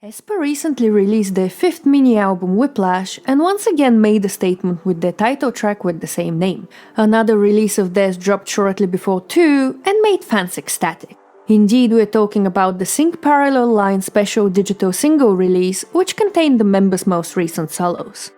Aespa recently released their fifth mini-album Whiplash and once again made a statement with their title track with the same name. Another release of theirs dropped shortly before too and made fans ecstatic. Indeed, we're talking about the Sync Parallel Line special digital single release, which contained the members' most recent solos.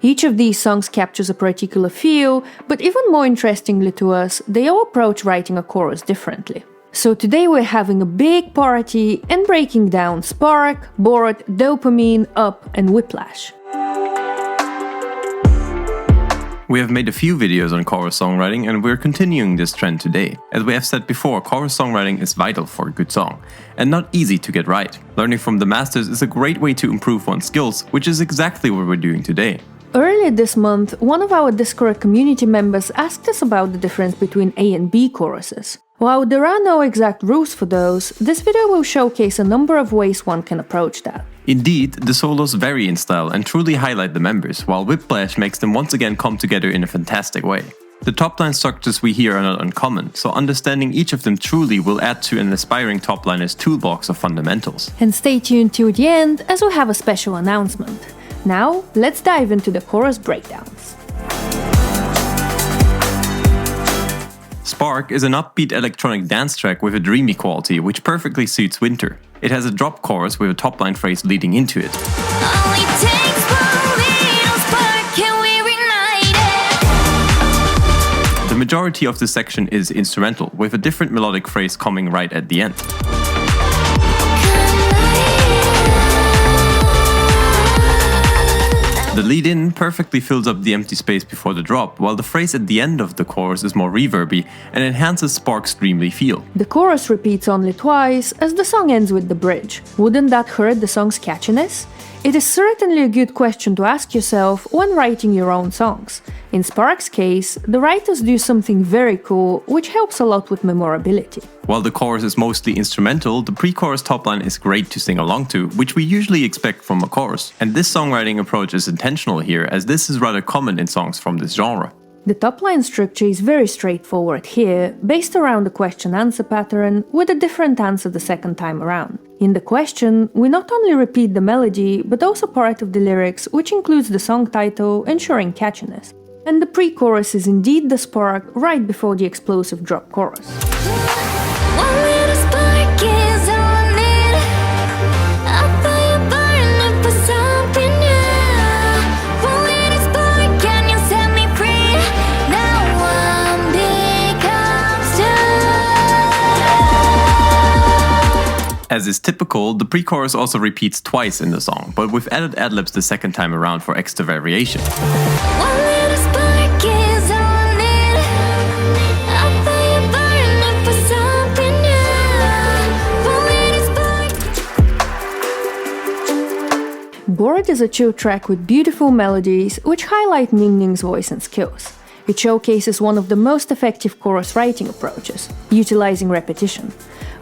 Each of these songs captures a particular feel, but even more interestingly to us, they all approach writing a chorus differently. So today we're having a big party and breaking down Spark, Bored, Dopamine, Up and Whiplash. We have made a few videos on chorus songwriting and we're continuing this trend today. As we have said before, chorus songwriting is vital for a good song, and not easy to get right. Learning from the masters is a great way to improve one's skills, which is exactly what we're doing today. Earlier this month, one of our Discord community members asked us about the difference between A and B choruses. While there are no exact rules for those, this video will showcase a number of ways one can approach that. Indeed, the solos vary in style and truly highlight the members, while Whiplash makes them once again come together in a fantastic way. The top-line structures we hear are not uncommon, so understanding each of them truly will add to an aspiring top-liner's toolbox of fundamentals. And stay tuned till the end, as we have a special announcement. Now, let's dive into the chorus breakdowns. Spark is an upbeat electronic dance track with a dreamy quality which perfectly suits winter. It has a drop chorus with a top-line phrase leading into it. The majority of the section is instrumental, with a different melodic phrase coming right at the end. The lead-in perfectly fills up the empty space before the drop, while the phrase at the end of the chorus is more reverby and enhances Spark's dreamy feel. The chorus repeats only twice, as the song ends with the bridge. Wouldn't that hurt the song's catchiness? It is certainly a good question to ask yourself when writing your own songs. In Spark's case, the writers do something very cool, which helps a lot with memorability. While the chorus is mostly instrumental, the pre-chorus topline is great to sing along to, which we usually expect from a chorus. And this songwriting approach is intentional here, as this is rather common in songs from this genre. The top-line structure is very straightforward here, based around the question-answer pattern, with a different answer the second time around. In the question, we not only repeat the melody, but also part of the lyrics, which includes the song title, ensuring catchiness. And the pre-chorus is indeed the spark right before the explosive drop chorus. As is typical, the pre-chorus also repeats twice in the song, but with added ad-libs the second time around for extra variation. Bored is a chill track with beautiful melodies, which highlight NING's voice and skills. It showcases one of the most effective chorus writing approaches, utilizing repetition.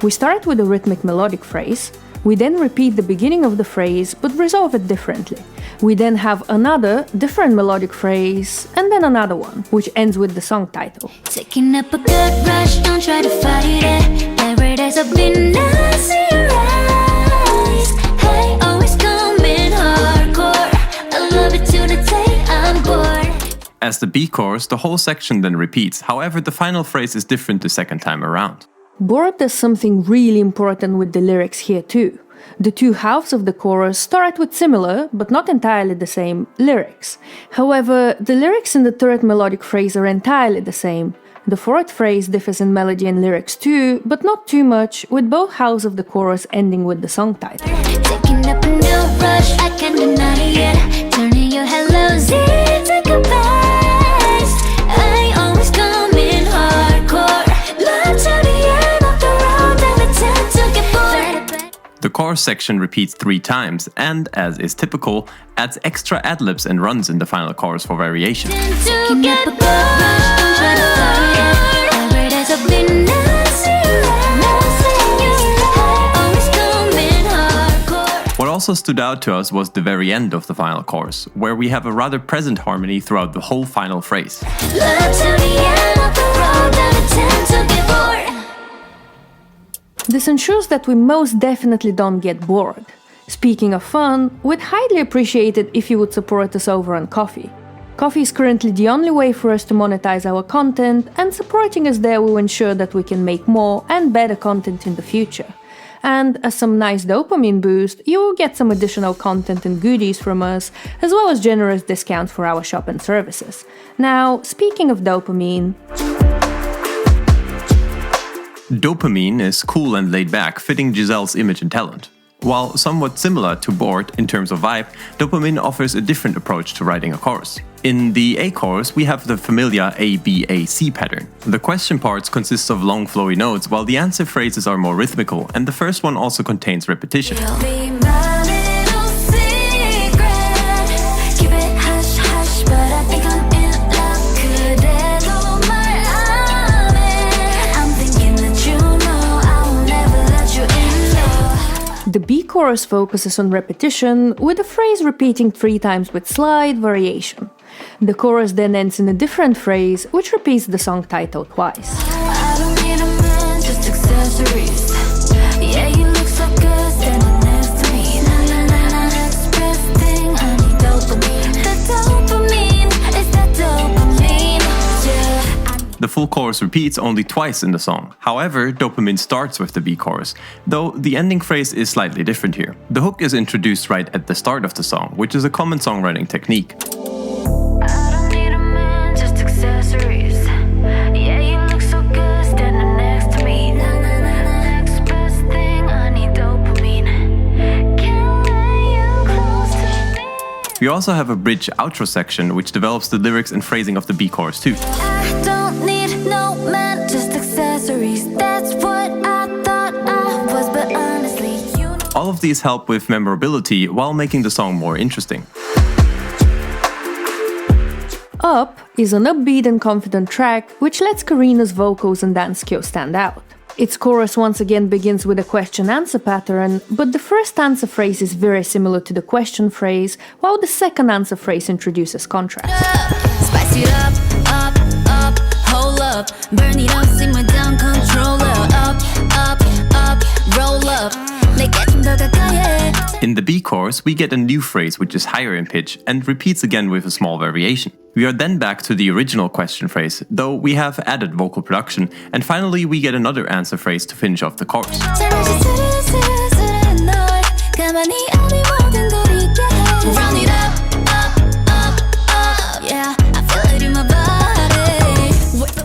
We start with a rhythmic melodic phrase, we then repeat the beginning of the phrase but resolve it differently. We then have another, different melodic phrase, and then another one, which ends with the song title. Taking up a good rush, don't try to fight it. Paradise I've been nice in your eyes. Hey, always coming hardcore. I love it to the day I'm bored. As the B chorus, the whole section then repeats, however the final phrase is different the second time around. Bored does something really important with the lyrics here too. The two halves of the chorus start with similar, but not entirely the same, lyrics. However, the lyrics in the third melodic phrase are entirely the same. The fourth phrase differs in melody and lyrics too, but not too much, with both halves of the chorus ending with the song title. Taking up a new rush, I can't deny it. Turning your hellos into goodbyes. I always come in hardcore. Love to the end of the road, never tend to get bored. The chorus section repeats 3 times and, as is typical, adds extra ad-libs and runs in the final chorus for variation. What also stood out to us was the very end of the final chorus, where we have a rather present harmony throughout the whole final phrase. This ensures that we most definitely don't get bored. Speaking of fun, we'd highly appreciate it if you would support us over on Ko-fi. Ko-fi is currently the only way for us to monetize our content, and supporting us there will ensure that we can make more and better content in the future. And as some nice dopamine boost, you will get some additional content and goodies from us, as well as generous discounts for our shop and services. Now, speaking of dopamine... Dopamine is cool and laid back, fitting Giselle's image and talent. While somewhat similar to Bored in terms of vibe, Dopamine offers a different approach to writing a chorus. In the A chorus, we have the familiar A-B-A-C pattern. The question parts consist of long flowy notes, while the answer phrases are more rhythmical, and the first one also contains repetition. The B chorus focuses on repetition, with the phrase repeating 3 times with slight variation. The chorus then ends in a different phrase, which repeats the song title twice. I don't need a man, just accessories. Yeah, you look so good standing next to me. Next best thing, I need dopamine. The dopamine is that dopamine. Yeah. The full chorus repeats only twice in the song. However, Dopamine starts with the B chorus, though the ending phrase is slightly different here. The hook is introduced right at the start of the song, which is a common songwriting technique. I don't need a man, just accessories. Yeah, you look so good standing next to me. Next best thing, I need dopamine. Can't let you close to me. We also have a bridge outro section, which develops the lyrics and phrasing of the B chorus too. I don't need no man, just accessories. That's what I thought I was, but honestly, you know. All of these help with memorability while making the song more interesting. Up is an upbeat and confident track, which lets KARINA's vocals and dance skills stand out. Its chorus once again begins with a question-answer pattern, but the first answer phrase is very similar to the question phrase, while the second answer phrase introduces contrast. Spice it up, hold up, burn it up, simmer down, controller, up, roll up. In the B chorus, we get a new phrase which is higher in pitch and repeats again with a small variation. We are then back to the original question phrase, though we have added vocal production, and finally we get another answer phrase to finish off the chorus. Round it up, yeah, I feel it in my body.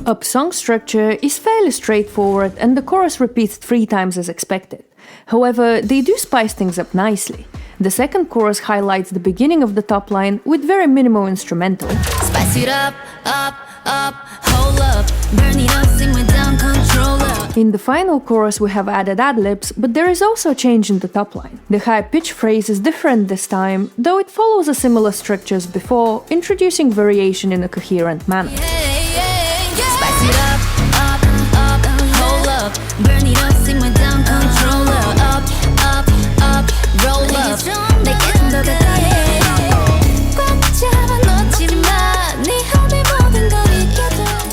Up song structure is fairly straightforward and the chorus repeats 3 times as expected. However, they do spice things up nicely. The second chorus highlights the beginning of the top line with very minimal instrumental. Spice it up, hold up, burn it up, simmer down, controller. In the final chorus we have added ad-libs, but there is also a change in the top line. The high-pitch phrase is different this time, though it follows a similar structure as before, introducing variation in a coherent manner. Spice it up, hold up, burn it up, simmer down, controller, up, roll up.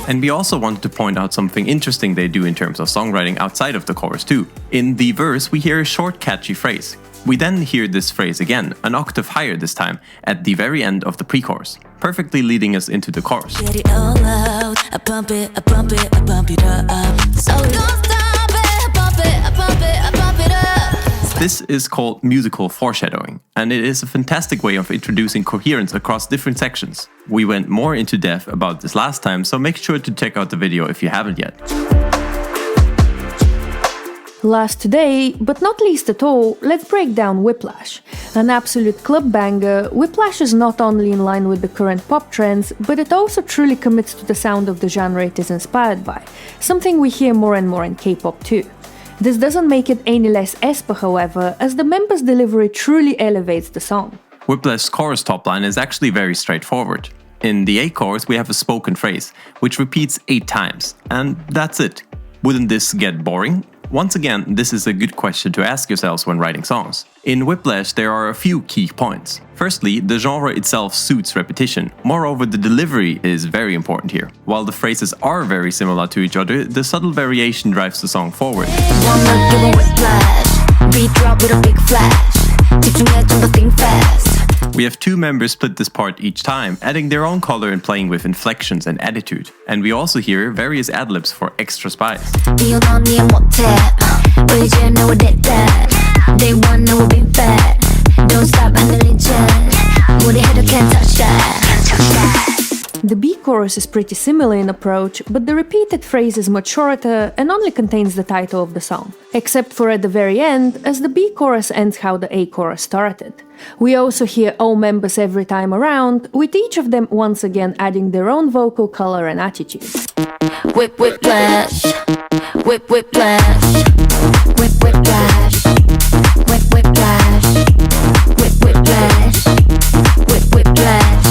And we also wanted to point out something interesting they do in terms of songwriting outside of the chorus too. In the verse, we hear a short catchy phrase. We then hear this phrase again, an octave higher this time, at the very end of the pre-chorus, perfectly leading us into the chorus. Get it all out, I pump it, I pump it, I pump it up. So don't stop it, I pump it, I pump it, I pump it up. This is called musical foreshadowing, and it is a fantastic way of introducing coherence across different sections. We went more into depth about this last time, so make sure to check out the video if you haven't yet. Last today, but not least at all, let's break down Whiplash. An absolute club banger, Whiplash is not only in line with the current pop trends, but it also truly commits to the sound of the genre it is inspired by, something we hear more and more in K-pop too. This doesn't make it any less Aespa, however, as the members' delivery truly elevates the song. Whiplash's chorus top line is actually very straightforward. In the A chorus we have a spoken phrase, which repeats 8 times, and that's it. Wouldn't this get boring? Once again, this is a good question to ask yourselves when writing songs. In Whiplash there are a few key points. Firstly, the genre itself suits repetition. Moreover, the delivery is very important here. While the phrases are very similar to each other, the subtle variation drives the song forward. One look, give a whiplash. Beat drop with a big flash. 집중해 좀 더 think fast. We have two members split this part each time, adding their own color and playing with inflections and attitude. And we also hear various ad-libs for extra spice. 이혼 언니의 모텔 이제 너와 됐다 Day one now we'll be bad Don't stop 흔들리지 우리 해도 can't touch that. The B chorus is pretty similar in approach, but the repeated phrase is much shorter and only contains the title of the song. Except for at the very end, as the B chorus ends how the A chorus started. We also hear all members every time around, with each of them once again adding their own vocal color and attitude. Whip whiplash Whip whiplash Whip whiplash Whip whiplash Whip whiplash Whip whiplash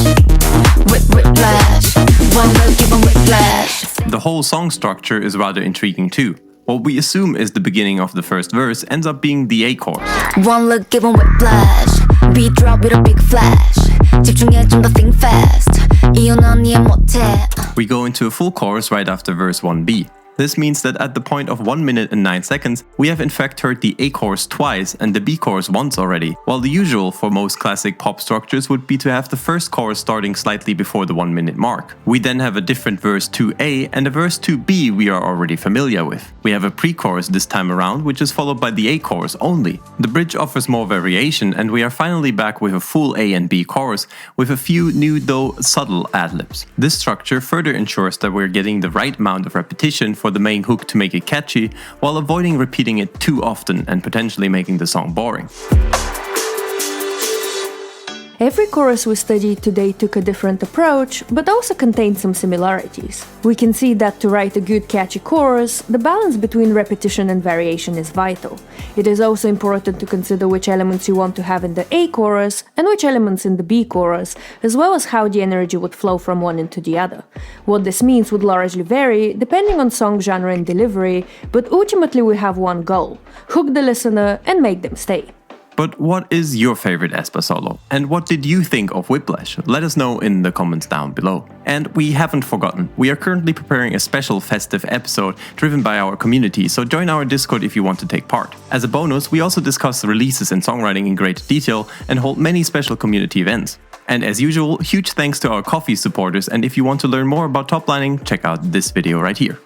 Whip whiplash One look give 'em whiplash. The whole song structure is rather intriguing too. What we assume is the beginning of the first verse ends up being the A chorus. One look give 'em whiplash Beat drop with a big flash 집중해 좀 더 think fast 이혼 언니의 모텔. We go into a full chorus right after verse 1b. This means that at the point of 1 minute and 9 seconds, we have in fact heard the A chorus twice and the B chorus once already, while the usual for most classic pop structures would be to have the first chorus starting slightly before the 1 minute mark. We then have a different verse 2a and a verse 2b we are already familiar with. We have a pre-chorus this time around, which is followed by the A chorus only. The bridge offers more variation and we are finally back with a full A and B chorus with a few new though subtle ad-libs. This structure further ensures that we're getting the right amount of repetition for the main hook to make it catchy, while avoiding repeating it too often and potentially making the song boring. Every chorus we studied today took a different approach, but also contained some similarities. We can see that to write a good catchy chorus, the balance between repetition and variation is vital. It is also important to consider which elements you want to have in the A chorus and which elements in the B chorus, as well as how the energy would flow from one into the other. What this means would largely vary depending on song genre and delivery, but ultimately we have one goal: hook the listener and make them stay. But what is your favorite Aespa solo? And what did you think of Whiplash? Let us know in the comments down below. And we haven't forgotten, we are currently preparing a special festive episode driven by our community, so join our Discord if you want to take part. As a bonus, we also discuss the releases and songwriting in great detail and hold many special community events. And as usual, huge thanks to our Ko-fi supporters, and if you want to learn more about toplining, check out this video right here.